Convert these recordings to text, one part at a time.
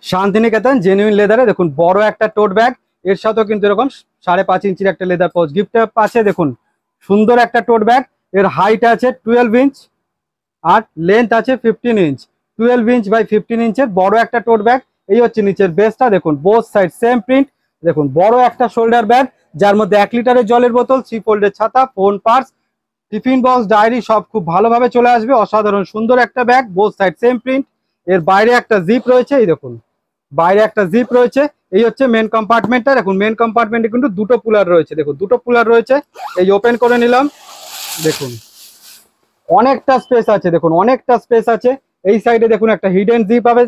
Santiniketan genuine লেদারে দেখুন বড় একটা টোট ব্যাগ, এর সাথেও কিন্তু এরকম 5.5 ইঞ্চির একটা লেদার পাউচ গিফটে আছে। দেখুন সুন্দর একটা টোট ব্যাগ, এর হাইট আছে 12 ইঞ্চ আর লেন্থ আছে 15 ইঞ্চ। 12 ইঞ্চ বাই 15 ইঞ্চের বড় একটা টোট ব্যাগ। এই হচ্ছে নিচের বেসটা, দেখুন বোথ সাইড সেম প্রিন্ট। দেখুন বড় একটা শোল্ডার ব্যাগ, যার মধ্যে 1 লিটারের জলের বোতল, 3 ফোল্ডের ছাতা, phone, purse, tiffin box, diary সব খুব ভালোভাবে চলে আসবে। অসাধারণ সুন্দর একটা bag, both side same print. এর বাইরে একটা জিপ রয়েছে, এই দেখুন বাইরে একটা জিপ রয়েছে। এই হচ্ছে মেন কম্পার্টমেন্টটা। দেখুন মেন কম্পার্টমেন্টে কিন্তু দুটো পুলার রয়েছে, দেখুন দুটো পুলার রয়েছে। এই ওপেন করে নিলাম, দেখুন অনেকটা স্পেস আছে, দেখুন অনেকটা স্পেস আছে। এই সাইডে দেখুন একটা হিডেন জিপ পাবে,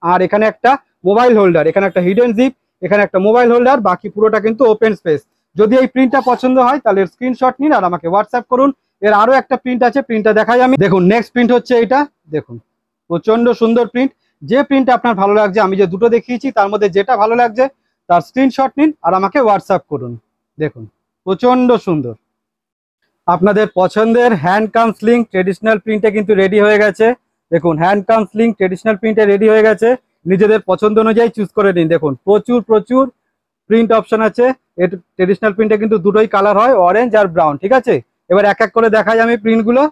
আর এখানে একটা মোবাইল হোল্ডার, এখানে একটা হিডেন জিপ, এখানে একটা মোবাইল হোল্ডার, বাকি পুরোটা কিন্তু ওপেন স্পেস। যদি এই প্রিন্টটা পছন্দ হয় তাহলে স্ক্রিনশট নিন আর আমাকে হোয়াটসঅ্যাপ করুন। এর আরো একটা প্রিন্ট আছে, প্রিন্টটা দেখাই আমি। দেখুন নেক্সট প্রিন্ট হচ্ছে এইটা, দেখুন প্রচন্ড সুন্দর প্রিন্ট। যে প্রিন্ট আপনার ভালো লাগছে, আমি যে দুটো দেখিয়েছি তার মধ্যে যেটা ভালো লাগছে তার স্ক্রিনশট নিন আর আমাকে হোয়াটসঅ্যাপ করুন। দেখুন প্রচন্ড সুন্দর। আপনাদের পছন্দের হ্যান্ড কাউন্সিলিং ট্রেডিশনাল প্রিন্টে কিন্তু রেডি হয়ে গেছে। দেখুন হ্যান্ড কাউন্সিলিং ট্রেডিশনাল প্রিন্টে রেডি হয়ে গেছে, নিজেদের পছন্দ অনুযায়ী চুজ করে নিন। দেখুন প্রচুর প্রচুর প্রিন্ট অপশন আছে। এর ট্রেডিশনাল প্রিন্টে কিন্তু দুটোই কালার হয়, অরেঞ্জ আর ব্রাউন, ঠিক আছে। এবার এক এক করে দেখাই আমি প্রিন্টগুলো।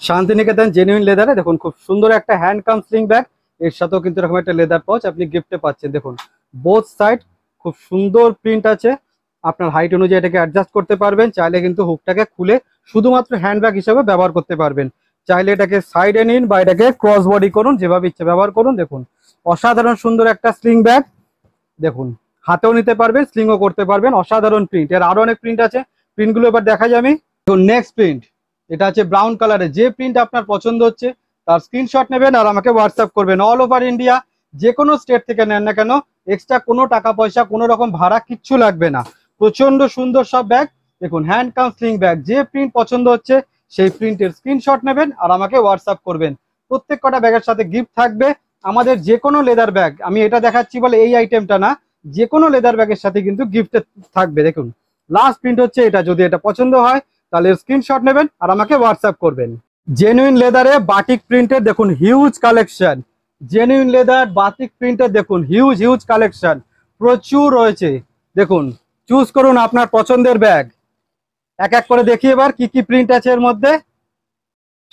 শান্তিনিকেতন জেনুইন লেদারে দেখুন খুব সুন্দর একটা হ্যান্ড কাউন্সিলিং ব্যাগ, এর সাথেও কিন্তু এরকম একটা লেদার পাউচ আপনি গিফটে পাচ্ছেন। দেখুন বোথ সাইড খুব সুন্দর প্রিন্ট আছে, আপনার হাইট অনুযায়ী এটাকে অ্যাডজাস্ট করতে পারবেন। চাইলে কিন্তু হুকটাকে খুলে শুধুমাত্র হ্যান্ডব্যাগ হিসেবে ব্যবহার করতে পারবেন। চাইলে এটাকে সাইডে নিন বা এটাকে ক্রস বডি করুন, যেভাবে ইচ্ছে ব্যবহার করুন। দেখুন অসাধারণ সুন্দর একটা স্লিং ব্যাগ, দেখুন হাতেও নিতে পারবেন, স্লিংও করতে পারবেন। অসাধারণ প্রিন্ট, এর আরো অনেক প্রিন্ট আছে, প্রিন্টগুলো এবার দেখাই আমি। দেখুন নেক্সট প্রিন্ট, এটা আছে ব্রাউন কালারে। যে প্রিন্ট আপনার পছন্দ হচ্ছে তার স্ক্রিনশট নেবেন আর আমাকে হোয়াটসঅ্যাপ করবেন। অল ওভার ইন্ডিয়া যে কোনো স্টেট থেকে নেন না কেন, এক্সট্রা কোনো টাকা পয়সা কোনো রকম ভাড়া কিচ্ছু লাগবে না। প্রচন্ড সুন্দর সব ব্যাগ, দেখুন হ্যান্ড কাউন্সিলিং ব্যাগ। যে প্রিন্ট পছন্দ হচ্ছে সেই প্রিন্টের স্ক্রিনশট নেবেন আর আমাকে হোয়াটসঅ্যাপ করবেন। প্রত্যেক কটা ব্যাগের সাথে গিফট থাকবে। আমাদের যে কোনো লেদার ব্যাগ, আমি এটা দেখাচ্ছি বলে এই আইটেমটা না, যে কোনো লেদার ব্যাগের সাথে কিন্তু গিফট থাকবে। দেখুন লাস্ট প্রিন্ট হচ্ছে এটা, যদি এটা পছন্দ হয় তাহলে স্ক্রিনশট নেবেন আর আমাকে হোয়াটসঅ্যাপ করবেন। জেনুইন লেদারে বাটিক প্রিন্টের দেখুন huge collection, genuine leather batik প্রিন্টের দেখুন হিউজ হিউজ কালেকশন প্রচুর রয়েছে। দেখুন চুজ করুন আপনার পছন্দের ব্যাগ। এক এক করে দেখি এবার কি কি প্রিন্ট আছে এর মধ্যে।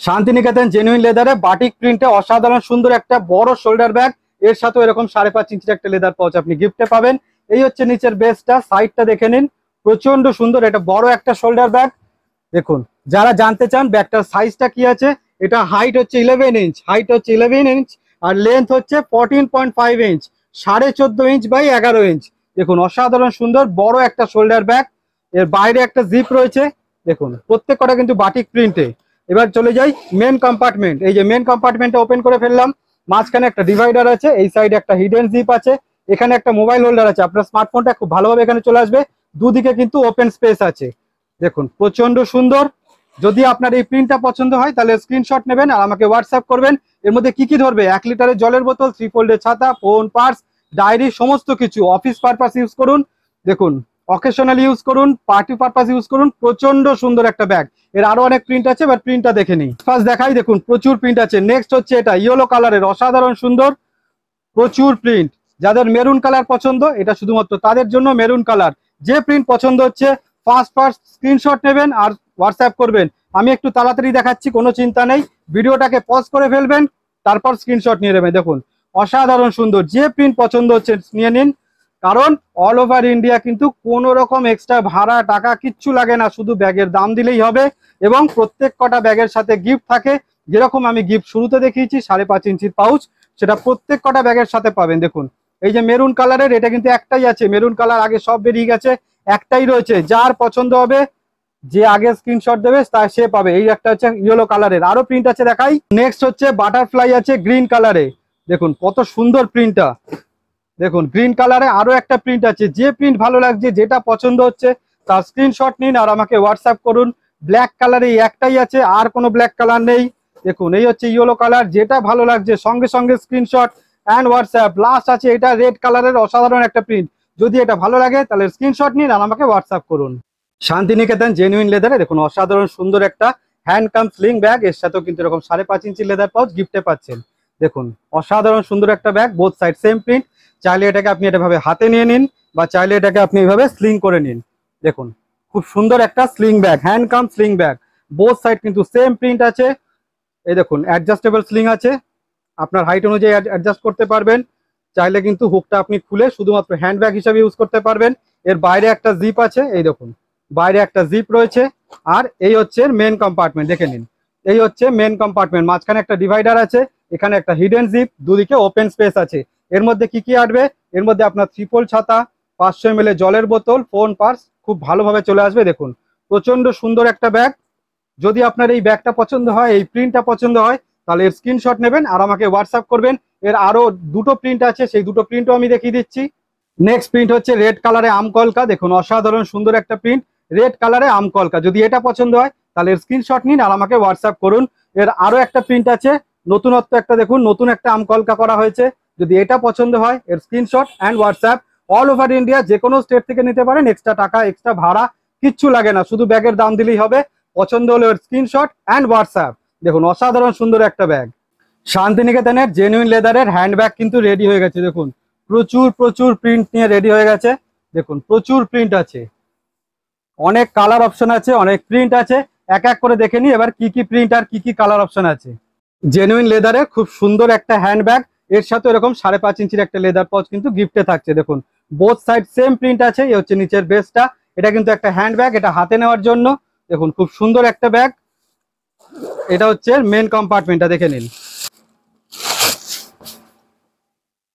শান্তিনিকেতন জেনুইন লেদারে বাটিক প্রিন্টে অসাধারণ সুন্দর একটা বড় শোল্ডার ব্যাগ, এর সাথেও এরকম 5.5 ইঞ্চির একটা লেদার পাউচ আপনি গিফটে পাবেন। এই হচ্ছে নিচের বেসটা, সাইডটা দেখে নিন প্রচন্ড সুন্দর। এটা বড় একটা শোল্ডার ব্যাগ। দেখুন যারা জানতে চান ব্যাগটার সাইজটা কি আছে, এটা হাইট হচ্ছে 11 ইঞ্চ, হাইট হচ্ছে 11 ইঞ্চ আর লেন্থ হচ্ছে 14.5 ইঞ্চ, 14.5 ইঞ্চ বাই 11 ইঞ্চ। দেখুন অসাধারণ সুন্দর বড় একটা শোল্ডার ব্যাগ। এর বাইরে একটা জিপ রয়েছে, দেখুন প্রত্যেক কটা কিন্তু বাটিক প্রিন্টে। এবার চলে যাই মেন কম্পার্টমেন্ট। এই যে মেন কম্পার্টমেন্টটা ওপেন করে ফেললাম, মাঝখানে একটা ডিভাইডার আছে, এই সাইডে একটা হিডেন জিপ আছে, এখানে একটা মোবাইল হোল্ডার আছে। আপনার স্মার্টফোনটা খুব ভালোভাবে এখানে চলে আসবে, দুদিকে কিন্তু ওপেন স্পেস আছে। দেখুন প্রচন্ড সুন্দর। যদি আপনার এই প্রিন্টটা পছন্দ হয় তাহলে স্ক্রিনশট নেবেন আর আমাকে হোয়াটসঅ্যাপ করবেন। এর মধ্যে কি কি ধরবে, 1 লিটারের জলের বোতল, 3 ফোল্ডের ছাতা, ফোন, পার্স, ডায়েরি সমস্ত কিছু। অফিস পারপাস ইউজ করুন, দেখুন অকেশনাল ইউজ করুন, পার্টি পারপাস ইউজ করুন। প্রচন্ড সুন্দর একটা ব্যাগ। এর আরো অনেক প্রিন্ট আছে, বাট প্রিন্টটা দেখে নিই। ফার্স্ট দেখাই, দেখুন প্রচুর প্রিন্ট আছে। নেক্সট হচ্ছে এটা ইয়েলো কালারের, অসাধারণ সুন্দর প্রচুর প্রিন্ট। যাদের মেরুন কালার পছন্দ এটা শুধুমাত্র তাদের জন্য মেরুন কালার। যে প্রিন্ট পছন্দ হচ্ছে ফার্স্ট স্ক্রিনশট নেবেন আর হোয়াটসঅ্যাপ করবেন। আমি একটু তাড়াতাড়ি দেখাচ্ছি, কোনো চিন্তা নেই, ভিডিওটাকে পজ করে ফেলবেন তারপর স্ক্রিনশট নিয়ে নেবেন। দেখুন অসাধারণ সুন্দর, যে প্রিন্ট পছন্দ হচ্ছে নিয়ে নিন। কারণ অল ওভার ইন্ডিয়া কিন্তু কোনো রকম এক্সট্রা ভাড়া টাকা কিচ্ছু লাগে না, শুধু ব্যাগের দাম দিলেই হবে। এবং প্রত্যেক কটা ব্যাগের সাথে গিফট থাকে, যেরকম আমি গিফট শুরুতে দেখিয়েছি 5.5 ইঞ্চির পাউচ, সেটা প্রত্যেক কটা ব্যাগের সাথে পাবেন। দেখুন এই যে মেরুন কালারের, এটা কিন্তু একটাই আছে, মেরুন কালার আগে সব বেরিয়ে গেছে, একটাই রয়েছে। যার পছন্দ হবে, যে আগে স্ক্রিনশট দেবে তা সে পাবে। এই একটা হচ্ছে ইয়েলো কালারের, আরো প্রিন্ট আছে দেখাই। নেক্সট হচ্ছে বাটারফ্লাই আছে গ্রিন কালারে, দেখুন কত সুন্দর প্রিন্টটা। দেখুন গ্রিন কালারে আরো একটা প্রিন্ট আছে। যে প্রিন্ট ভালো লাগছে, যেটা পছন্দ হচ্ছে তার স্ক্রিনশট নিন আর আমাকে হোয়াটসঅ্যাপ করুন। ব্ল্যাক কালারে একটাই আছে, আর কোনো ব্ল্যাক কালার নেই। দেখুন এই হচ্ছে ইয়েলো কালার, যেটা ভালো লাগছে সঙ্গে সঙ্গে স্ক্রিনশট অ্যান্ড হোয়াটসঅ্যাপ। লাস্ট আছে এটা রেড কালারের, অসাধারণ একটা প্রিন্ট। যদি এটা ভালো লাগে তাহলে স্ক্রিনশট নিন আর আমাকে হোয়াটসঅ্যাপ করুন। শান্তিনিকেতন জেনুইন লেদারে দেখুন অসাধারণ সুন্দর একটা হ্যান্ড কাম স্লিং ব্যাগ, এর সাথেও কিন্তু এরকম 5.5 ইঞ্চি লেদার পাউচ গিফটে পাচ্ছেন। দেখুন অসাধারণ সুন্দর একটা bag, both side same print. চাইলে এটাকে আপনি এভাবে হাতে নিয়ে নিন বা চাইলে এটাকে আপনি এইভাবে স্লিং করে নিন। দেখুন খুব সুন্দর একটা স্লিং ব্যাগ, হ্যান্ড কাম স্লিং ব্যাগ, বোথ সাইড কিন্তু সেম প্রিন্ট আছে। এই দেখুন অ্যাডজাস্টেবল স্লিং আছে, আপনার হাইট অনুযায়ী অ্যাডজাস্ট করতে পারবেন। চাইলে কিন্তু হুকটা আপনি খুলে শুধুমাত্র হ্যান্ড ব্যাগ হিসেবে ইউজ করতে পারবেন। এর বাইরে একটা জিপ আছে, এই দেখুন বাইরে একটা জিপ রয়েছে। আর এই হচ্ছে মেন কম্পার্টমেন্ট, দেখে নিন এই হচ্ছে মেন কম্পার্টমেন্ট। মাঝখানে একটা ডিভাইডার আছে, এখানে একটা হিডেন জিপ, দুদিকে ওপেন স্পেস আছে। এর মধ্যে কি কি আসবে, এর মধ্যে আপনার ত্রিপল ছাতা, 500 ml জলের বোতল, ফোন, পার্স খুব ভালোভাবে চলে আসবে। দেখুন প্রচন্ড সুন্দর একটা ব্যাগ। যদি আপনার এই ব্যাগটা পছন্দ হয়, এই প্রিন্টটা পছন্দ হয়, তাহলে এর স্ক্রিনশট নেবেন আর আমাকে হোয়াটসঅ্যাপ করবেন। এর আরো দুটো প্রিন্ট আছে, সেই দুটো প্রিন্টও আমি দেখিয়ে দিচ্ছি। নেক্সট প্রিন্ট হচ্ছে রেড কালারে আমকলকা। দেখুন অসাধারণ সুন্দর একটা প্রিন্ট, রেড কালারে আমকলকা। যদি এটা পছন্দ হয় তাহলে এর স্ক্রিনশট নিন আর আমাকে হোয়াটসঅ্যাপ করুন। এর আরো একটা প্রিন্ট আছে, নতুনত্ব একটা, দেখুন নতুন একটা আমকলকা করা হয়েছে। যদি এটা পছন্দ হয় এর screenshot and WhatsApp. All over India যে কোনো স্টেট থেকে নিতে পারেন, এক্সট্রা টাকা এক্সট্রা ভাড়া কিচ্ছু লাগে না, শুধু ব্যাগের দাম দিলেই হবে। পছন্দ হলে এর স্ক্রিনশট অ্যান্ড হোয়াটসঅ্যাপ। দেখুন অসাধারণ সুন্দর একটা ব্যাগ। শান্তিনিকেতনের জেনুইন লেদারের হ্যান্ডব্যাগ কিন্তু রেডি হয়ে গেছে। দেখুন প্রচুর প্রচুর প্রিন্ট নিয়ে রেডি হয়ে গেছে। দেখুন প্রচুর প্রিন্ট আছে, অনেক কালার অপশন আছে, অনেক প্রিন্ট আছে। এক এক করে দেখে নিই এবার কি কি প্রিন্ট আর কি কি কালার অপশন আছে। জেনুইন লেদারের খুব সুন্দর একটা হ্যান্ডব্যাগ, এর সাথে এরকম 5.5 ইঞ্চির একটা লেদার পাউচ কিন্তু গিফটে থাকছে। দেখুন বোথ সাইড সেম প্রিন্ট আছে। এই হচ্ছে নিচের বেসটা, এটা কিন্তু একটা হ্যান্ডব্যাগ, এটা হাতে নেওয়ার জন্য। দেখুন খুব সুন্দর একটা ব্যাগ। এটা হচ্ছে মেন কম্পার্টমেন্টটা, দেখে নিন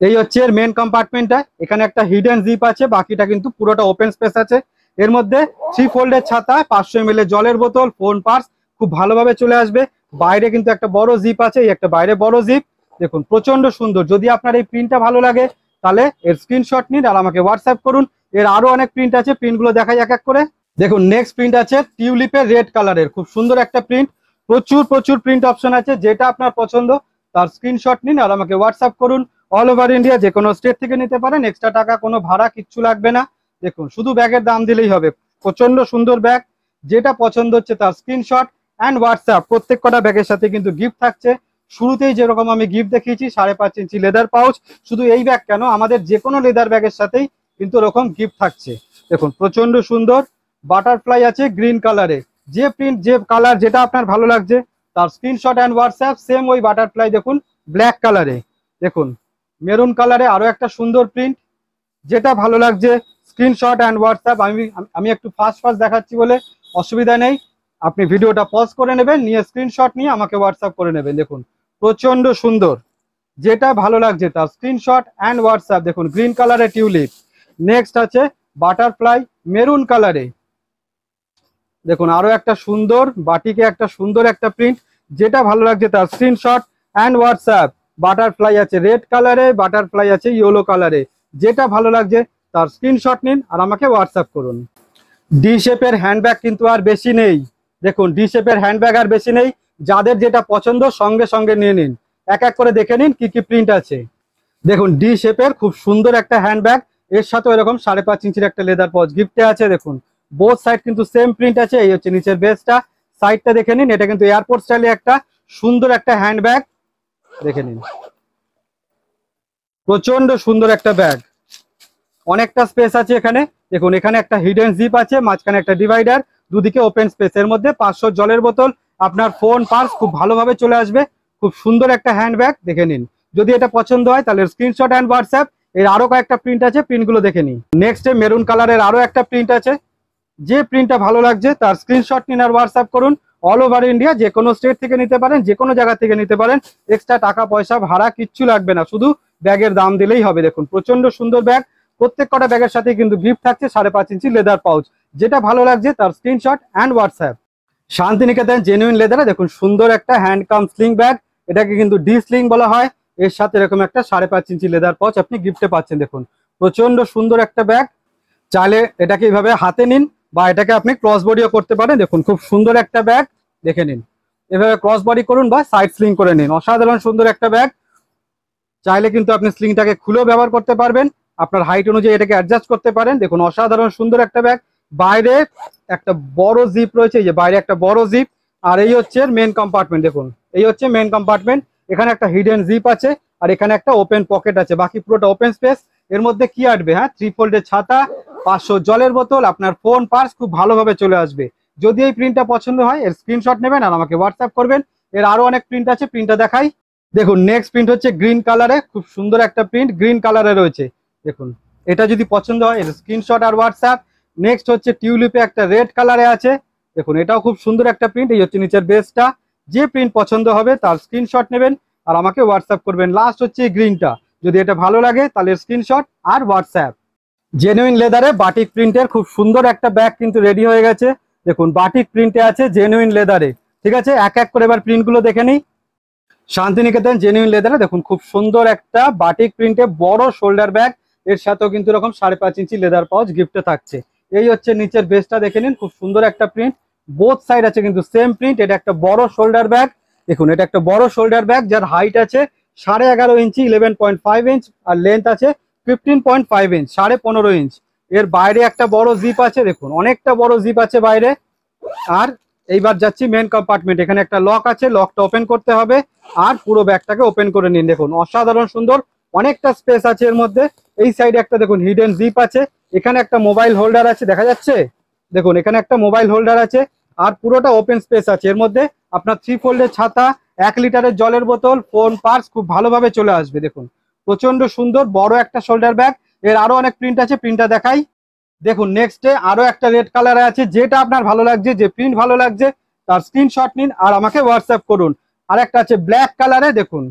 এই হচ্ছে এর মেন কম্পার্টমেন্টটা। এখানে একটা হিডেন জিপ আছে, বাকিটা কিন্তু পুরোটা ওপেন স্পেস আছে। এর মধ্যে 3 ফোল্ডের ছাতা, 500 ml জলের বোতল, ফোন, পার্স খুব ভালোভাবে চলে আসবে। বাইরে কিন্তু একটা বড় জিপ আছে, এই একটা বাইরে বড় জিপ। দেখুন প্রচন্ড সুন্দর। যদি আপনার এই প্রিন্টটা ভালো লাগে তাহলে এর স্ক্রিনশট নিন আর আমাকে হোয়াটসঅ্যাপ করুন। এর আরো অনেক প্রিন্ট আছে, প্রিন্টগুলো দেখাই এক এক করে। দেখুন নেক্সট প্রিন্ট আছে টিউলিপের রেড কালারের, খুব সুন্দর একটা প্রিন্ট। প্রচুর প্রচুর প্রিন্ট অপশন আছে, যেটা আপনার পছন্দ তার স্ক্রিনশট নিন আর আমাকে হোয়াটসঅ্যাপ করুন। অল ওভার ইন্ডিয়া যে কোনো স্টেট থেকে নিতে পারেন, এক্সট্রা টাকা কোনো ভাড়া কিচ্ছু লাগবে না। দেখুন শুধু ব্যাগের দাম দিলেই হবে। প্রচন্ড সুন্দর ব্যাগ, যেটা পছন্দ হচ্ছে তার স্ক্রিনশট অ্যান্ড হোয়াটসঅ্যাপ। প্রত্যেক কটা ব্যাগের সাথে কিন্তু গিফট থাকছে। শুরুতেই যেরকম আমি গিফট দেখিয়েছি 5.5 ইঞ্চি লেদার পাউচ, শুধু এই ব্যাগ কেন, আমাদের যে কোনো লেদার ব্যাগের সাথেই কিন্তু ওরকম গিফট থাকছে। দেখুন প্রচন্ড সুন্দর বাটারফ্লাই আছে গ্রিন কালারে। যে প্রিন্ট যে কালার যেটা আপনার ভালো লাগছে তার স্ক্রিনশট অ্যান্ড হোয়াটসঅ্যাপ। সেম ওই বাটারফ্লাই দেখুন ব্ল্যাক কালারে, দেখুন মেরুন কালারে আরো একটা সুন্দর প্রিন্ট। যেটা ভালো লাগছে স্ক্রিনশট অ্যান্ড হোয়াটসঅ্যাপ। আমি একটু ফাস্ট ফাস্ট দেখাচ্ছি বলে অসুবিধা নেই, আপনি ভিডিওটা পজ করে নেবেন, নিয়ে স্ক্রিনশট নিয়ে আমাকে হোয়াটসঅ্যাপ করে নেবেন। দেখুন প্রচন্ড সুন্দর, যেটা ভালো লাগছে তার স্ক্রিনশট অ্যান্ড হোয়াটসঅ্যাপ। দেখুন গ্রিন কালারে টিউলিপ। নেক্সট আছে বাটারফ্লাই মেরুন কালারে। দেখুন আরো একটা সুন্দর বাটিকে একটা সুন্দর একটা প্রিন্ট, যেটা ভালো লাগছে তার স্ক্রিনশট অ্যান্ড হোয়াটসঅ্যাপ। বাটারফ্লাই আছে রেড কালারে, বাটারফ্লাই আছে ইয়েলো কালারে। যেটা ভালো লাগছে তার স্ক্রিনশট নিন আর আমাকে হোয়াটসঅ্যাপ করুন। ডি শেপের হ্যান্ডব্যাগ কিন্তু আর বেশি নেই। দেখুন ডি শেপের হ্যান্ডব্যাগ আর বেশি নেই, যাদের যেটা পছন্দ সঙ্গে সঙ্গে নিয়ে নিন। এক এক করে দেখে নিন কি কি প্রিন্ট আছে। দেখুন ডি শেপের খুব সুন্দর একটা হ্যান্ডব্যাগ, এর সাথে এরকম 5.5 ইঞ্চির একটা লেদার পাউচ গিফটে আছে। দেখুন বোথ সাইড কিন্তু সেম প্রিন্ট আছে। এই হচ্ছে নিচের বেসটা, সাইডটা দেখে নিন। এটা কিন্তু এয়ারপোর্ট স্টাইলে একটা সুন্দর একটা হ্যান্ডব্যাগ, দেখে নিন প্রচন্ড সুন্দর একটা ব্যাগ। অনেকটা স্পেস আছে এখানে। দেখুন এখানে একটা হিডেন জিপ আছে, মাঝখানে একটা ডিভাইডার, দুদিকে ওপেন স্পেস। এর মধ্যে 500 জলের বোতল, আপনার ফোন, পার্স খুব ভালোভাবে চলে আসবে। খুব সুন্দর একটা হ্যান্ডব্যাগ, দেখে নিন। যদি এটা পছন্দ হয় তাহলে স্ক্রিনশট অ্যান্ড হোয়াটসঅ্যাপ। এর আরো কয়েকটা প্রিন্ট আছে, প্রিন্টগুলো দেখে নিন। নেক্সট মেরুন কালারের আরো একটা প্রিন্ট আছে। যে প্রিন্টটা ভালো লাগছে তার স্ক্রিনশট নিন আর হোয়াটসঅ্যাপ করুন। অল ওভার ইন্ডিয়া যে কোনো স্টেট থেকে নিতে পারেন, যে কোনো জায়গা থেকে নিতে পারেন, এক্সট্রা টাকা পয়সা ভাড়া কিচ্ছু লাগবে না, শুধু ব্যাগের দাম দিলেই হবে। দেখুন প্রচন্ড সুন্দর ব্যাগ, প্রত্যেক কটা ব্যাগের সাথে কিন্তু গিফট থাকছে 5.5 ইঞ্চি লেদার পাউচ। যেটা ভালো লাগছে তার screenshot and WhatsApp. Santiniketan genuine লেদারে দেখুন সুন্দর একটা হ্যান্ড কাম স্লিং ব্যাগ, এটাকে কিন্তু ডি স্লিং বলা হয়। এর সাথে এরকম একটা 5.5 ইঞ্চি লেদার পাউচ আপনি গিফটে পাচ্ছেন। দেখুন প্রচন্ড সুন্দর একটা ব্যাগ। চাইলে এটাকে এইভাবে হাতে নিন বা এটাকে আপনি ক্রস বডিও করতে পারেন। দেখুন খুব সুন্দর একটা ব্যাগ, দেখে নিন। এভাবে ক্রস বডি করুন বা সাইড স্লিং করে নিন। অসাধারণ সুন্দর একটা ব্যাগ। চাইলে কিন্তু আপনি স্লিংটাকে খুলেও ব্যবহার করতে পারবেন, আপনার হাইট অনুযায়ী এটাকে অ্যাডজাস্ট করতে পারেন। দেখুন অসাধারণ সুন্দর একটা ব্যাগ। বাইরে একটা বড় জিপ রয়েছে, এই যে বাইরে একটা বড় জিপ। আর এই হচ্ছে মেন কম্পার্টমেন্ট। দেখুন এই হচ্ছে মেন কম্পার্টমেন্ট, এখানে একটা হিডেন জিপ আছে আর এখানে একটা ওপেন পকেট আছে, বাকি পুরোটা ওপেন স্পেস। এর মধ্যে কি আসবে, হ্যাঁ 3 ফোল্ডের ছাতা, 500 জলের বোতল, আপনার ফোন পার্স খুব ভালোভাবে চলে আসবে। যদি এই প্রিন্টটা পছন্দ হয় এর স্ক্রিনশট নেবেন আর আমাকে হোয়াটসঅ্যাপ করবেন। এর আরো অনেক প্রিন্ট আছে, প্রিন্টটা দেখাই। দেখুন নেক্সট প্রিন্ট হচ্ছে গ্রিন কালারে, খুব সুন্দর একটা প্রিন্ট গ্রিন কালারে রয়েছে। দেখুন এটা যদি পছন্দ হয় এর স্ক্রিনশট আর হোয়াটসঅ্যাপ। নেক্সট হচ্ছে টিউলিপে একটা রেড কালারে আছে, দেখুন এটাও খুব সুন্দর একটা প্রিন্ট। এই হচ্ছে নিচের বেসটা। যে প্রিন্ট পছন্দ হবে তার স্ক্রিনশট নেবেন আর আমাকে হোয়াটসঅ্যাপ করবেন। লাস্ট হচ্ছে এই গ্রিনটা, যদি এটা ভালো লাগে তাহলে স্ক্রিনশট আর হোয়াটসঅ্যাপ। জেনুইন লেদারে বাটিক প্রিন্টের খুব সুন্দর একটা ব্যাগ কিন্তু রেডি হয়ে গেছে। দেখুন বাটিক প্রিন্টে আছে জেনুইন লেদারে। ঠিক আছে, এক এক করে এবার প্রিন্টগুলো দেখে নিই। শান্তিনিকেতন জেনুইন লেদারে দেখুন খুব সুন্দর একটা বাটিক প্রিন্টে বড় শোল্ডার ব্যাগ, এর সাথেও কিন্তু এরকম 5.5 ইঞ্চি লেদার পাউচ গিফটে থাকছে। এই হচ্ছে নিচের বেসটা দেখে নিন, খুব সুন্দর একটা প্রিন্ট, বোথ সাইড আছে কিন্তু সেম প্রিন্ট। এটা একটা বড় শোল্ডার ব্যাগ, দেখুন এটা একটা বড় শোল্ডার ব্যাগ যার হাইট আছে 11.5 ইঞ্চি 11.5 ইঞ্চ আর লেন্থ আছে 15.5 ইঞ্চ 15.5 ইঞ্চ। এর বাইরে একটা বড় জিপ আছে, দেখুন অনেকটা বড় জিপ আছে বাইরে। আর এইবার যাচ্ছি মেন কম্পার্টমেন্ট, এখানে একটা লক আছে, লকটা ওপেন করতে হবে আর পুরো ব্যাগটাকে ওপেন করে নিন। দেখুন অসাধারণ সুন্দর, অনেকটা স্পেস আছে এর মধ্যে। এই সাইডে একটা দেখুন হিডেন জিপ আছে, এখানে একটা মোবাইল হোল্ডার আছে, দেখা যাচ্ছে দেখুন এখানে একটা মোবাইল হোল্ডার আছে আর পুরোটা ওপেন স্পেস আছে। এর মধ্যে আপনার 3 ফোল্ডের ছাতা, 1 লিটারের জলের বোতল, ফোন পার্স খুব ভালোভাবে চলে আসবে। দেখুন প্রচন্ড সুন্দর বড় একটা শোল্ডার ব্যাগ। এর আরো অনেক প্রিন্ট আছে, প্রিন্টটা দেখাই। দেখুন নেক্সটে আরো একটা রেড কালারে আছে, যেটা আপনার ভালো লাগছে, যে প্রিন্ট ভালো লাগছে তার স্ক্রিনশট নিন আর আমাকে হোয়াটসঅ্যাপ করুন। আর একটা আছে ব্ল্যাক কালারে, দেখুন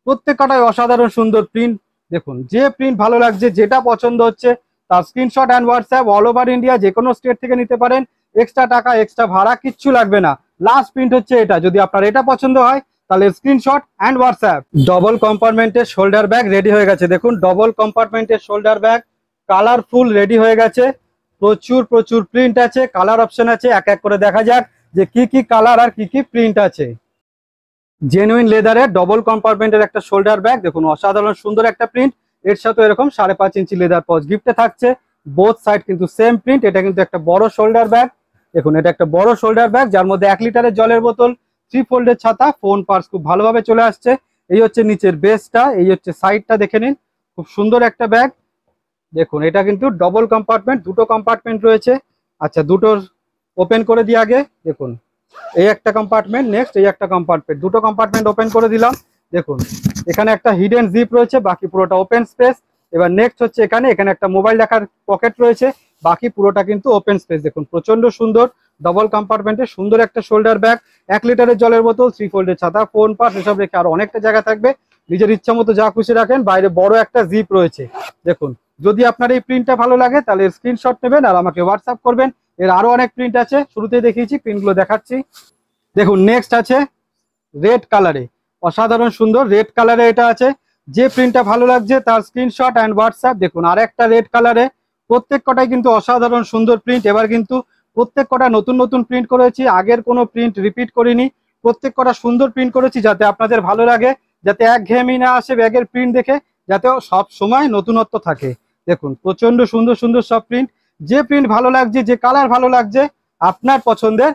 প্রত্যেকটাই অসাধারণ সুন্দর প্রিন্ট। দেখুন যে প্রিন্ট ভালো লাগছে, যেটা পছন্দ হচ্ছে তার screenshot and WhatsApp. All over India যে কোনো স্টেট থেকে নিতে পারেন, এক্সট্রা টাকা এক্সট্রা ভাড়া কিচ্ছু লাগবে না। লাস্ট প্রিন্ট হচ্ছে এটা, যদি আপনার এটা পছন্দ হয় তাহলে স্ক্রিনশট অ্যান্ড হোয়াটসঅ্যাপ। ডবল কম্পার্টমেন্টের শোল্ডার ব্যাগ রেডি হয়ে গেছে। দেখুন ডবল কম্পার্টমেন্টের শোল্ডার ব্যাগ কালারফুল রেডি হয়ে গেছে, প্রচুর প্রচুর প্রিন্ট আছে, কালার অপশন আছে। এক এক করে দেখা যাক যে কি কি কালার আর কি কি প্রিন্ট আছে। জেনুইন লেদারের ডবল কম্পার্টমেন্টের একটা শোল্ডার ব্যাগ, দেখুন অসাধারণ সুন্দর একটা প্রিন্ট। এর সাথে এরকম 5.5 ইঞ্চি লেদার পাউচ গিফটে থাকছে, বোথ সাইড কিন্তু সেম প্রিন্ট। এটা কিন্তু একটা বড় শোল্ডার ব্যাগ, দেখুন এটা একটা বড় শোল্ডার ব্যাগ যার মধ্যে 1 লিটারের জলের বোতল, 3 ফোল্ডের ছাতা, ফোন পার্স খুব ভালোভাবে চলে আসছে। এই হচ্ছে নিচের বেসটা, এই হচ্ছে সাইডটা দেখে নিন, খুব সুন্দর একটা ব্যাগ। দেখুন এটা কিন্তু ডবল কম্পার্টমেন্ট, দুটো কম্পার্টমেন্ট রয়েছে। আচ্ছা দুটোর ওপেন করে দিই আগে। দেখুন এই একটা কম্পার্টমেন্ট, নেক্সট এই একটা কম্পার্টমেন্ট, দুটো কম্পার্টমেন্ট ওপেন করে দিলাম। দেখুন এখানে একটা হিডেন জিপ রয়েছে, বাকি পুরোটা ওপেন স্পেস। এবার নেক্সট হচ্ছে এখানে একটা মোবাইল রাখার পকেট রয়েছে, বাকি পুরোটা কিন্তু ওপেন স্পেস। দেখুন প্রচন্ড সুন্দর ডবল কম্পার্টমেন্টে সুন্দর একটা শোল্ডার ব্যাগ, 1 লিটারের জলের বোতল, 3 ফোল্ডের ছাতা, ফোন পাস এসব রেখে আরো অনেকটা জায়গা থাকবে, নিজের ইচ্ছা মতো যা খুশি রাখেন। বাইরে বড় একটা জিপ রয়েছে। দেখুন যদি আপনার এই প্রিন্টটা ভালো লাগে তাহলে স্ক্রিনশট নেবেন আর আমাকে হোয়াটসঅ্যাপ করবেন। এর আরো অনেক প্রিন্ট আছে, শুরুতেই দেখিয়েছি, প্রিন্টগুলো দেখাচ্ছি। দেখুন নেক্সট আছে রেড কালারে, অসাধারণ সুন্দর রেড কালারে এটা আছে। যে প্রিন্টটা ভালো লাগছে তার স্ক্রিনশট অ্যান্ড হোয়াটসঅ্যাপ। দেখুন আর একটা রেড কালারে, প্রত্যেক কটাই কিন্তু অসাধারণ সুন্দর প্রিন্ট। এবার কিন্তু প্রত্যেক কটা নতুন নতুন প্রিন্ট করেছি, আগের কোনো প্রিন্ট রিপিট করিনি। প্রত্যেক কটা সুন্দর প্রিন্ট করেছি যাতে আপনাদের ভালো লাগে, যাতে একঘেয়েমি না আসে ব্যাগের প্রিন্ট দেখে, যাতে সব সময় নতুনত্ব থাকে। দেখুন প্রচন্ড সুন্দর সুন্দর সব প্রিন্ট, যে প্রিন্ট ভালো লাগছে, যে কালার ভালো লাগছে আপনার পছন্দের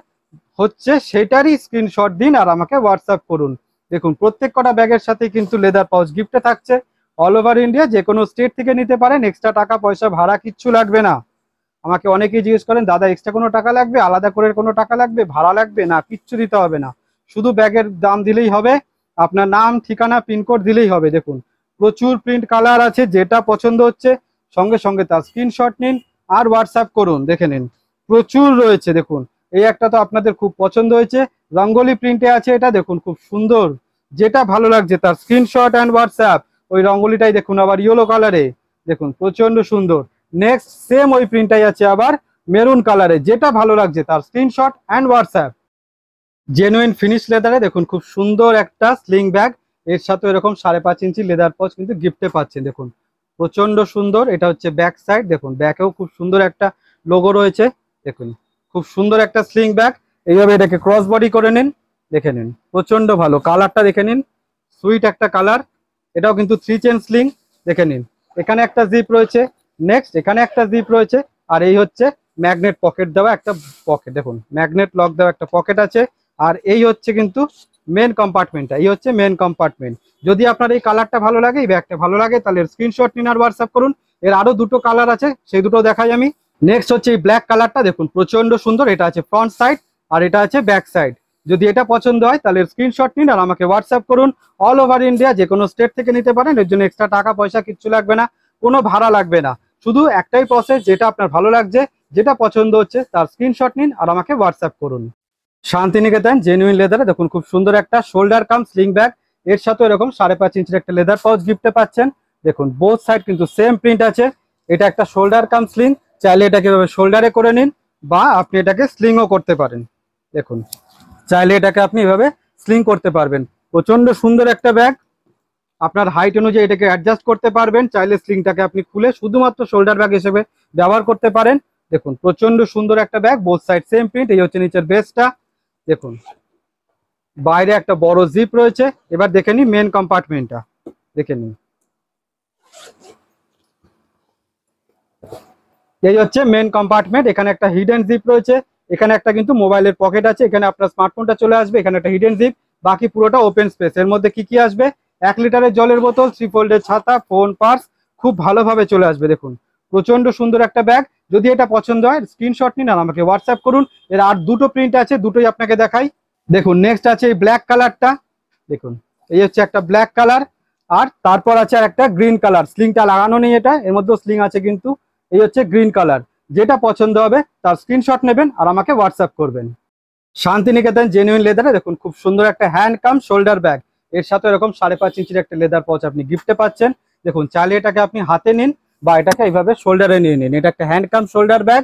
হচ্ছে সেটারই স্ক্রিনশট দিন আর আমাকে হোয়াটসঅ্যাপ করুন। দেখুন প্রত্যেক কটা ব্যাগের সাথে কিন্তু লেদার পাউচ গিফটে থাকছে। অল ওভার ইন্ডিয়া যে কোনো স্টেট থেকে নিতে পারেন, এক্সট্রা টাকা পয়সা ভাড়া কিচ্ছু লাগবে না। আমাকে অনেকেই জিজ্ঞেস করেন দাদা এক্সট্রা কোনো টাকা লাগবে, আলাদা করে কোনো টাকা লাগবে, ভাড়া লাগবে? না, কিচ্ছু দিতে হবে না, শুধু ব্যাগের দাম দিলেই হবে, আপনার নাম ঠিকানা পিনকোড দিলেই হবে। দেখুন প্রচুর প্রিন্ট কালার আছে, যেটা পছন্দ হচ্ছে সঙ্গে সঙ্গে তার স্ক্রিনশট নিন আর হোয়াটসঅ্যাপ করুন। দেখে নিন প্রচুর রয়েছে। দেখুন এই একটা তো আপনাদের খুব পছন্দ হয়েছে, রঙ্গোলি প্রিন্টে আছে এটা, দেখুন খুব সুন্দর, যেটা ভালো লাগছে তার স্ক্রিনশট অ্যান্ড হোয়াটসঅ্যাপ। ওই রঙ্গোলিটাই দেখুন আবার ইয়েলো কালারে, দেখুন প্রচন্ড সুন্দর। নেক্সট সেম ওই প্রিন্টটাই আছে আবার মেরুন কালারে, যেটা ভালো লাগছে তার screenshot and WhatsApp. Genuine finish লেদারে দেখুন খুব সুন্দর একটা স্লিং ব্যাগ, এর সাথে এরকম 5.5 ইঞ্চি লেদার পাউচ কিন্তু গিফটে পাচ্ছেন। দেখুন প্রচন্ড সুন্দর, এটা হচ্ছে ব্যাক সাইড। দেখুন ব্যাকেও খুব সুন্দর একটা লোগো রয়েছে। দেখুন খুব সুন্দর একটা স্লিং ব্যাগ, এইভাবে এটাকে ক্রস বডি করে নিন। দেখে নিন প্রচন্ড ভালো, কালারটা দেখে নিন, সুইট একটা কালার। এটাও কিন্তু 3 চেন স্লিং। দেখে নিন এখানে একটা জিপ রয়েছে, নেক্সট এখানে একটা জিপ রয়েছে, আর এই হচ্ছে ম্যাগনেট পকেট দেওয়া একটা পকেট। দেখুন ম্যাগনেট লক দেওয়া একটা পকেট আছে, আর এই হচ্ছে কিন্তু মেন কম্পার্টমেন্টটা, এই হচ্ছে মেন কম্পার্টমেন্ট। যদি আপনার এই কালারটা ভালো লাগে, এই ব্যাগটা ভালো লাগে, তাহলে স্ক্রিনশট নিন আর হোয়াটসঅ্যাপ করুন। এর আরো দুটো কালার আছে, সেই দুটো দেখাই আমি। নেক্সট হচ্ছে এই ব্ল্যাক কালারটা, দেখুন প্রচন্ড সুন্দর। এটা আছে ফ্রন্ট সাইড আর এটা আছে ব্যাক সাইড। যদি এটা পছন্দ হয় তাহলে স্ক্রিনশট নিন আর আমাকে হোয়াটসঅ্যাপ করুন। অল ওভার ইন্ডিয়া যে কোনো স্টেট থেকে নিতে পারেন, এর জন্য এক্সট্রা টাকা পয়সা কিচ্ছু লাগবে না, কোনো ভাড়া লাগবে না। শুধু একটাই প্রসেস, যেটা আপনার ভালো লাগছে, যেটা পছন্দ হচ্ছে তার স্ক্রিনশট নিন আর আমাকে হোয়াটসঅ্যাপ করুন। শান্তিনিকেতন জেনুইন লেদারে দেখুন খুব সুন্দর একটা শোল্ডার কাম স্লিং ব্যাগ, এর সাথে এরকম 5.5 ইঞ্চির একটা লেদার পাউচ গিফটে পাচ্ছেন। দেখুন বোথ সাইড কিন্তু সেম প্রিন্ট আছে। এটা একটা শোল্ডার কাম স্লিং, চাইলে এটাকে এভাবে শোল্ডারে করে নিন বা আপনি এটাকে স্লিংও করতে পারেন। দেখুন চাইলে এটাকে আপনি এভাবে স্লিং করতে পারবেন। প্রচন্ড সুন্দর একটা ব্যাগ, আপনার হাইট অনুযায়ী এটাকে অ্যাডজাস্ট করতে পারবেন। চাইলে স্লিংটাকে আপনি খুলে শুধুমাত্র শোল্ডার ব্যাগ হিসেবে ব্যবহার করতে পারেন। দেখুন প্রচন্ড সুন্দর একটা bag, both side same print. এই হচ্ছে নিচের বেসটা, দেখুন বাইরে একটা বড় জিপ রয়েছে। এবার দেখে নিন মেন কম্পার্টমেন্টটা, দেখে নিন। এই হচ্ছে মেন কম্পার্টমেন্ট। এখানে একটা হিডেন জিপ রয়েছে, এখানে একটা কিন্তু মোবাইলের পকেট আছে, এখানে আপনার স্মার্টফোনটা চলে আসবে। এখানে একটা হিডেন জিপ, বাকি পুরোটা ওপেন স্পেস। এর মধ্যে কি কি আসবে? 1 লিটারের জলের বোতল, 3 ফোল্ডের ছাতা, ফোন, পার্স খুব ভালোভাবে চলে আসবে। দেখুন প্রচন্ড সুন্দর একটা ব্যাগ। যদি এটা পছন্দ হয় স্ক্রিনশট নিন আর আমাকে হোয়াটসঅ্যাপ করুন। এর আর দুটো প্রিন্ট আছে, দুটোই আপনাকে দেখাই। দেখুন নেক্সট আছে এই ব্ল্যাক কালারটা, দেখুন এই হচ্ছে একটা ব্ল্যাক কালার, আর তারপর আছে আর একটা গ্রিন কালার। স্লিংটা লাগানো নেই, এটা এর মধ্যে স্লিং আছে কিন্তু। এই হচ্ছে গ্রিন কালার। যেটা পছন্দ হবে তার স্ক্রিনশট নেবেন আর আমাকে হোয়াটসঅ্যাপ করবেন। শান্তিনিকেতন জেনুইন লেদারে দেখুন খুব সুন্দর একটা হ্যান্ড কাম শোল্ডার ব্যাগ, এর সাথে এরকম 5.5 ইঞ্চির একটা লেদার পাউচ আপনি গিফটে পাচ্ছেন। দেখুন চাইলে এটাকে আপনি হাতে নিন বা এটাকে এইভাবে শোল্ডারে নিয়ে নিন। এটা একটা হ্যান্ড কাম শোল্ডার ব্যাগ,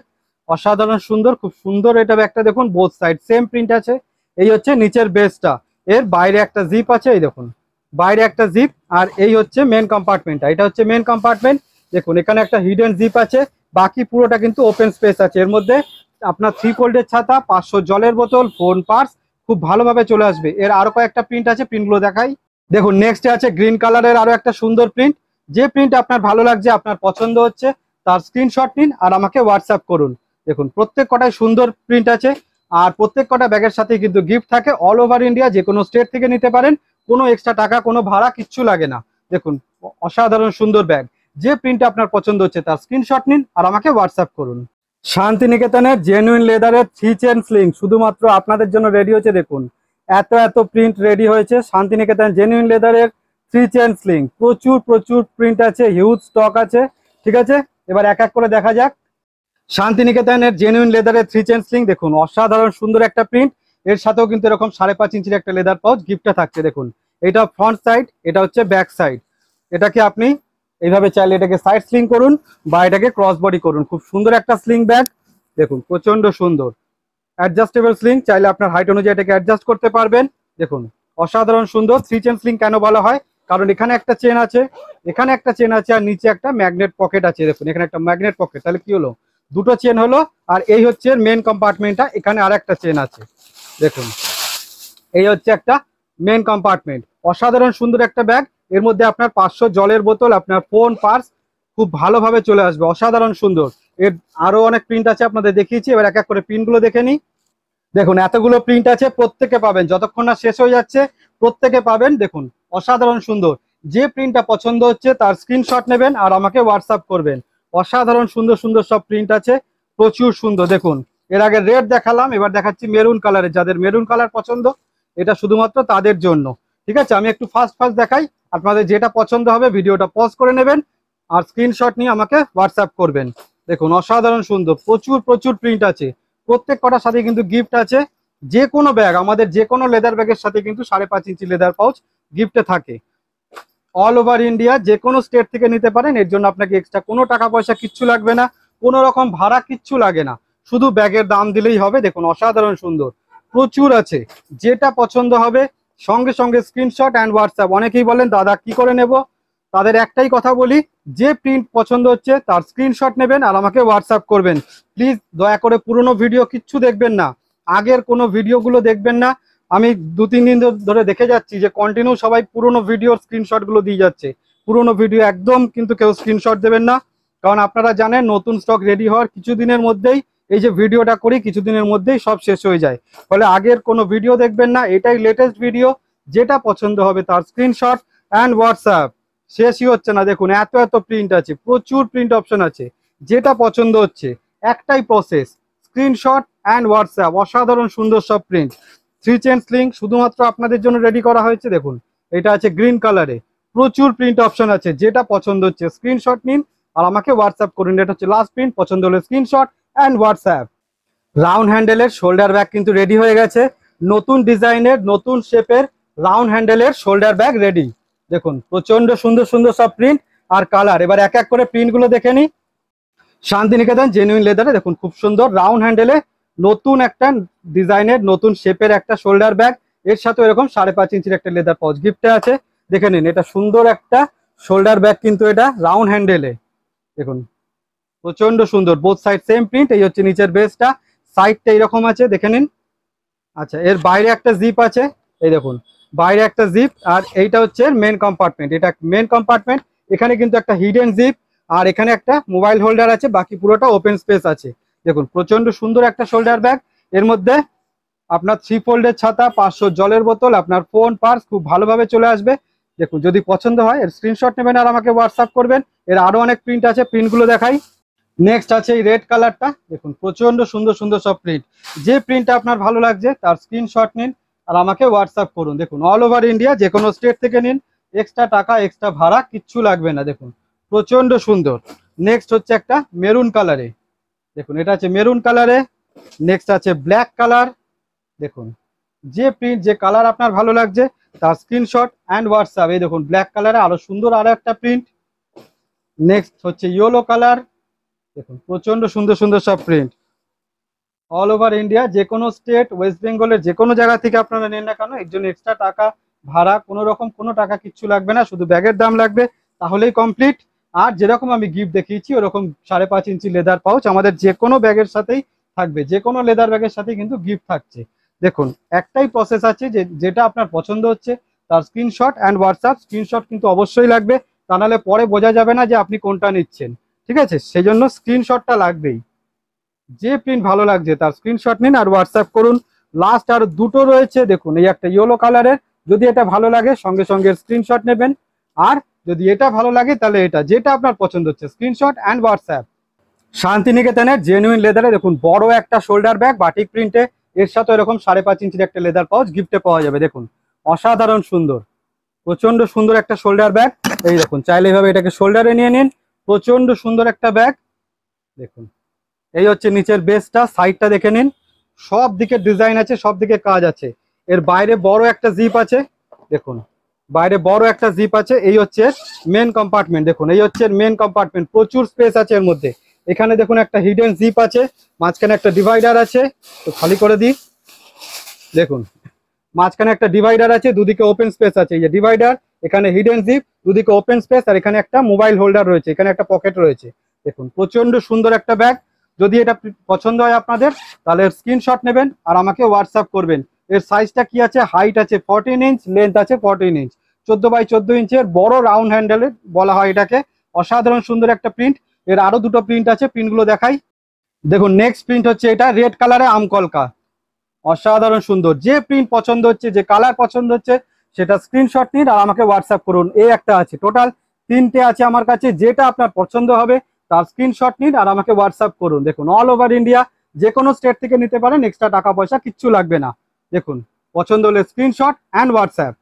অসাধারণ সুন্দর, খুব সুন্দর এটা ব্যাগটা। দেখুন বোথ সাইড সেম প্রিন্ট আছে। এই হচ্ছে নিচের বেসটা, এর বাইরে একটা জিপ আছে, এই দেখুন বাইরে একটা জিপ। আর এই হচ্ছে মেন কম্পার্টমেন্টটা, এটা হচ্ছে মেন কম্পার্টমেন্ট। দেখুন এখানে একটা হিডেন জিপ আছে, বাকি পুরোটা কিন্তু ওপেন স্পেস আছে। এর মধ্যে আপনার 3 ফোল্ডের ছাতা, 500 জলের বোতল, ফোন, পার্স খুব ভালোভাবে চলে আসবে। এর আরো কয়েকটা প্রিন্ট আছে, প্রিন্টগুলো দেখাই। দেখুন নেক্সট আছে গ্রিন কালারের আরো একটা সুন্দর প্রিন্ট। যে প্রিন্ট আপনার ভালো লাগছে, আপনার পছন্দ হচ্ছে, তার স্ক্রিনশট নিন আর আমাকে হোয়াটসঅ্যাপ করুন। দেখুন প্রত্যেক কটায় সুন্দর প্রিন্ট আছে, আর প্রত্যেক কটা ব্যাগের সাথে কিন্তু গিফট থাকে। অল ওভার ইন্ডিয়া যে কোনো স্টেট থেকে নিতে পারেন, কোনো এক্সট্রা টাকা, কোনো ভাড়া কিচ্ছু লাগে না। দেখুন অসাধারণ সুন্দর ব্যাগ। যে প্রিন্ট আপনার পছন্দ হচ্ছে তার স্ক্রিনশট নিন আর আমাকে হোয়াটসঅ্যাপ করুন। শান্তিনিকেতনের জেনুইন লেদারের 3 চেন স্লিং শুধুমাত্র আপনাদের জন্য রেডি হয়েছে। দেখুন এত এত প্রিন্ট রেডি হয়েছে শান্তিনিকেতন জেনুইন লেদারের 3 চেন স্লিং। প্রচুর প্রচুর প্রিন্ট আছে, হিউজ স্টক আছে। ঠিক আছে, এবার এক এক করে দেখা যাক। শান্তিনিকেতনের জেনুইন লেদারের 3 চেন স্লিং, দেখুন অসাধারণ সুন্দর একটা প্রিন্ট। এর সাথেও কিন্তু এরকম 5.5 ইঞ্চির একটা লেদার পাউচ গিফটে থাকছে। দেখুন এটা ফ্রন্ট সাইড, এটা হচ্ছে ব্যাক সাইড। এটাকে আপনি এইভাবে চাইলে এটাকে সাইড স্লিং করুন বা এটাকে ক্রস বডি করুন। খুব সুন্দর একটা স্লিং ব্যাগ, দেখুন প্রচন্ড সুন্দর অ্যাডজাস্টেবল স্লিং। চাইলে আপনার হাইট অনুযায়ী এটাকে অ্যাডজাস্ট করতে পারবেন। দেখুন অসাধারণ সুন্দর 3 চেন স্লিং কেন বলা হয়, কারণ এখানে একটা চেন আছে, এখানে একটা চেন আছে, আর নিচে একটা ম্যাগনেট পকেট আছে। দেখুন এখানে একটা ম্যাগনেট পকেট, তাহলে কি হলো, দুটো চেন হলো। আর এই হচ্ছে মেন কম্পার্টমেন্টটা, এখানে আর একটা চেন আছে। দেখুন এই হচ্ছে একটা মেন কম্পার্টমেন্ট। অসাধারণ সুন্দর একটা ব্যাগ, এর মধ্যে আপনার 500 জলের বোতল, আপনার ফোন, পার্স খুব ভালোভাবে চলে আসবে। অসাধারণ সুন্দর। এর আরো অনেক প্রিন্ট আছে, আপনাদের দেখিয়েছি। এবার এক এক করে প্রিন্টগুলো দেখে নিই। দেখুন এতগুলো প্রিন্ট আছে, প্রত্যেকে পাবেন, যতক্ষণ না শেষ হয়ে যাচ্ছে প্রত্যেকে পাবেন। দেখুন অসাধারণ সুন্দর। যে প্রিন্টটা পছন্দ হচ্ছে তার স্ক্রিনশট নেবেন আর আমাকে হোয়াটসঅ্যাপ করবেন। অসাধারণ সুন্দর সুন্দর সব প্রিন্ট আছে, প্রচুর সুন্দর। দেখুন এর আগে রেড দেখালাম, এবার দেখাচ্ছি মেরুন কালারের। যাদের মেরুন কালার পছন্দ, এটা শুধুমাত্র তাদের জন্য। ঠিক আছে, আমি একটু ফাস্ট ফাস্ট দেখাই। আপনাদের যেটা পছন্দ হবে ভিডিওটা পজ করে নেবেন আর স্ক্রিনশট নিয়ে আমাকে হোয়াটসঅ্যাপ করবেন। দেখুন অসাধারণ সুন্দর, প্রচুর প্রচুর প্রিন্ট আছে। প্রত্যেক কটার সাথে কিন্তু গিফট আছে। যে কোনো ব্যাগ, আমাদের যে কোনো লেদার ব্যাগের সাথে কিন্তু 5.5 ইঞ্চি লেদার পাউচ গিফটে থাকে। অল ওভার ইন্ডিয়া যে কোনো স্টেট থেকে নিতে পারেন, এর জন্য আপনাকে এক্সট্রা কোনো টাকা পয়সা কিচ্ছু লাগবে না, কোনো রকম ভাড়া কিচ্ছু লাগে না, শুধু ব্যাগের দাম দিলেই হবে। দেখুন অসাধারণ সুন্দর, প্রচুর আছে। যেটা পছন্দ হবে সঙ্গে সঙ্গে স্ক্রিনশট অ্যান্ড হোয়াটসঅ্যাপ। অনেকেই বলেন দাদা কি করে নেব, তাদের একটাই কথা বলি, যে প্রিন্ট পছন্দ হচ্ছে তার স্ক্রিনশট নেবেন আর আমাকে হোয়াটসঅ্যাপ করবেন। প্লিজ দয়া করে পুরনো ভিডিও কিচ্ছু দেখবেন না, আগের কোনো ভিডিওগুলো দেখবেন না। আমি 2-3 দিন ধরে দেখে যাচ্ছি যে কন্টিনিউ সবাই পুরনো ভিডিওর স্ক্রিনশটগুলো দিয়ে যাচ্ছে। পুরনো ভিডিও একদম কিন্তু কেউ স্ক্রিনশট দেবেন না, কারণ আপনারা জানেন নতুন স্টক রেডি হওয়ার কিছু দিনের মধ্যেই এই যে ভিডিওটা করি কিছুদিনের মধ্যেই সব শেষ হয়ে যায়, ফলে আগের কোনো ভিডিও দেখবেন না, এটাই লেটেস্ট ভিডিও। যেটা পছন্দ হবে তার স্ক্রিনশট অ্যান্ড হোয়াটসঅ্যাপ। শেষই হচ্ছে না, দেখুন এত এত প্রিন্ট আছে, প্রচুর প্রিন্ট অপশন আছে। যেটা পছন্দ হচ্ছে একটাই প্রসেস, স্ক্রিনশট অ্যান্ড হোয়াটসঅ্যাপ। অসাধারণ সুন্দর সব প্রিন্ট। 3 চেন স্লিং শুধুমাত্র আপনাদের জন্য রেডি করা হয়েছে। দেখুন এটা আছে গ্রিন কালারে, প্রচুর প্রিন্ট অপশন আছে। যেটা পছন্দ হচ্ছে স্ক্রিনশট নিন আর আমাকে হোয়াটসঅ্যাপ করুন। এটা হচ্ছে লাস্ট প্রিন্ট, পছন্দ হলে স্ক্রিনশট অ্যান্ড হোয়াটসঅ্যাপ। রাউন্ড হ্যান্ডেলের শোল্ডার ব্যাগ কিন্তু রেডি হয়ে গেছে। নতুন ডিজাইনের নতুন শেপের রাউন্ড হ্যান্ডেলের শোল্ডার ব্যাগ রেডি। দেখুন প্রচন্ড সুন্দর সুন্দর সব প্রিন্ট আর কালার। এবার এক এক করে প্রিন্টগুলো দেখে নিই। শান্তিনিকেতন জেনুইন লেদারে দেখুন খুব সুন্দর রাউন্ড হ্যান্ডেলে নতুন একটা ডিজাইনের নতুন শেপের একটা শোল্ডার ব্যাগ। এর সাথে এরকম 5.5 ইঞ্চির একটা লেদার পাউচ গিফটে আছে। দেখে নিন, এটা সুন্দর একটা শোল্ডার ব্যাগ, কিন্তু এটা রাউন্ড হ্যান্ডেলে। দেখুন প্রচন্ড সুন্দর, বোথ সাইড সেম প্রিন্ট। এই হচ্ছে নিচের বেসটা, সাইডটা এরকম আছে, দেখে নিন। আচ্ছা, এর বাইরে একটা জিপ আছে, এই দেখুন বাইরে একটা জিপ। আর এইটা হচ্ছে মেন কম্পার্টমেন্ট, এটা মেন কম্পার্টমেন্ট। এখানে কিন্তু একটা হিডেন জিপ আর এখানে একটা মোবাইল হোল্ডার আছে, বাকি পুরোটা ওপেন স্পেস আছে। দেখুন প্রচন্ড সুন্দর একটা শোল্ডার ব্যাগ। এর মধ্যে আপনার 3 ফোল্ডের ছাতা, 500 জলের বোতল, আপনার ফোন, পার্স খুব ভালোভাবে চলে আসবে। দেখুন যদি পছন্দ হয় এর স্ক্রিনশট নেবেন আর আমাকে হোয়াটসঅ্যাপ করবেন। এর আরো অনেক প্রিন্ট আছে, প্রিন্টগুলো দেখাই। নেক্সট আছে এই রেড কালারটা। দেখুন প্রচন্ড সুন্দর সুন্দর সব প্রিন্ট। যে প্রিন্টটা আপনার ভালো লাগছে তার স্ক্রিনশট নিন আর আমাকে হোয়াটসঅ্যাপ করুন। দেখুন অল ওভার ইন্ডিয়া যে কোনো স্টেট থেকে নিন, এক্সট্রা টাকা এক্সট্রা ভাড়া কিচ্ছু লাগবে না। দেখুন প্রচন্ড সুন্দর। নেক্সট হচ্ছে একটা মেরুন কালারে, দেখুন এটা আছে মেরুন কালারে। নেক্সট আছে ব্ল্যাক কালার। দেখুন যে প্রিন্ট যে কালার আপনার ভালো লাগছে তার স্ক্রিনশট অ্যান্ড হোয়াটসঅ্যাপ। এই দেখুন ব্ল্যাক কালারে আরো সুন্দর আরো একটা প্রিন্ট। নেক্সট হচ্ছে ইয়েলো কালার। দেখুন প্রচন্ড সুন্দর সুন্দর সব প্রিন্ট। অল ওভার ইন্ডিয়া যে কোনো স্টেট, ওয়েস্ট বেঙ্গলের যে কোনো জায়গা থেকে আপনারা নেন না কেন, এর জন্য এক্সট্রা টাকা ভাড়া কোনো রকম কোনো টাকা কিচ্ছু লাগবে না, শুধু ব্যাগের দাম লাগবে, তাহলেই কমপ্লিট। আর যেরকম আমি গিফট দেখিয়েছি ওরকম 5.5 ইঞ্চি লেদার পাউচ আমাদের যে কোনো ব্যাগের সাথেই থাকবে, যে কোনো লেদার ব্যাগের সাথেই কিন্তু গিফট থাকছে। দেখুন একটাই প্রসেস আছে, যেটা আপনার পছন্দ হচ্ছে তার স্ক্রিনশট অ্যান্ড হোয়াটসঅ্যাপ। স্ক্রিনশট কিন্তু অবশ্যই লাগবে, তা নাহলে পরে বোঝা যাবে না যে আপনি কোনটা নিচ্ছেন। ঠিক আছে, সেই জন্য স্ক্রিনশটটা লাগবেই। যে প্রিন্ট ভালো লাগছে তার স্ক্রিনশট নিন আর হোয়াটসঅ্যাপ করুন। লাস্ট আর দুটো রয়েছে, দেখুন এই একটা ইয়েলো কালারের। যদি এটা ভালো লাগে সঙ্গে সঙ্গে স্ক্রিনশট নেবেন, আর যদি এটা ভালো লাগে তাহলে এটা, যেটা আপনার পছন্দ হচ্ছে স্ক্রিনশট অ্যান্ড হোয়াটসঅ্যাপ। শান্তিনিকেতনের জেনুইন লেদারে দেখুন বড় একটা শোল্ডার ব্যাগ বাটিক প্রিন্টে, এর সাথে এরকম 5.5 ইঞ্চির একটা লেদার পাউচ গিফটে পাওয়া যাবে। দেখুন অসাধারণ সুন্দর, প্রচন্ড সুন্দর একটা শোল্ডার ব্যাগ। এই দেখুন চাইলে এইভাবে এটাকে শোল্ডারে নিয়ে নিন, প্রচন্ড সুন্দর একটা ব্যাগ। দেখুন এই হচ্ছে নিচের বেসটা, সাইডটা দেখে নিন, সব দিকে ডিজাইন আছে, সব দিকে কাজ আছে। এর বাইরে বড় একটা জিপ আছে, দেখুন বাইরে বড় একটা জিপ আছে। এই হচ্ছে মেন কম্পার্টমেন্ট, দেখুন এই হচ্ছে মেন কম্পার্টমেন্ট, প্রচুর স্পেস আছে এর মধ্যে। এখানে দেখুন একটা হিডেন জিপ আছে, মাঝখানে একটা ডিভাইডার আছে, তো খালি করে দিই। দেখুন মাঝখানে একটা ডিভাইডার আছে, দুদিকে ওপেন স্পেস আছে। এই যে ডিভাইডার, এখানে হিডেন জিপ, দুদিকে ওপেন স্পেস, আর এখানে একটা মোবাইল হোল্ডার রয়েছে, এখানে একটা পকেট রয়েছে। দেখুন প্রচন্ড সুন্দর একটা ব্যাগ। যদি এটা পছন্দ হয় আপনাদের তাহলে স্ক্রিনশট নেবেন আর আমাকে হোয়াটসঅ্যাপ করবেন। এর সাইজটা কি আছে, হাইট আছে 14 ইঞ্চ, লেন্থ আছে 14 ইঞ্চ, 14x14 ইঞ্চের বড় রাউন্ড হ্যান্ডেলের বলা হয় এটাকে। অসাধারণ সুন্দর একটা প্রিন্ট। এর আরো দুটো প্রিন্ট আছে, প্রিন্টগুলো দেখাই। দেখুন নেক্সট প্রিন্ট হচ্ছে এটা রেড কালারে আমকলকা, অসাধারণ সুন্দর। যে প্রিন্ট পছন্দ হচ্ছে, যে কালার পছন্দ হচ্ছে সেটা স্ক্রিনশট নিন আর আমাকে হোয়াটসঅ্যাপ করুন। এই একটা আছে, টোটাল 3টে আছে আমার কাছে। যেটা আপনার পছন্দ হবে তার স্ক্রিনশট নিন আর আমাকে হোয়াটসঅ্যাপ করুন। দেখুন অল ওভার ইন্ডিয়া যে কোনো স্টেট থেকে নিতে পারেন, এক্সট্রা টাকা পয়সা কিচ্ছু লাগবে না। দেখুন পছন্দ হলে স্ক্রিনশট অ্যান্ড হোয়াটসঅ্যাপ।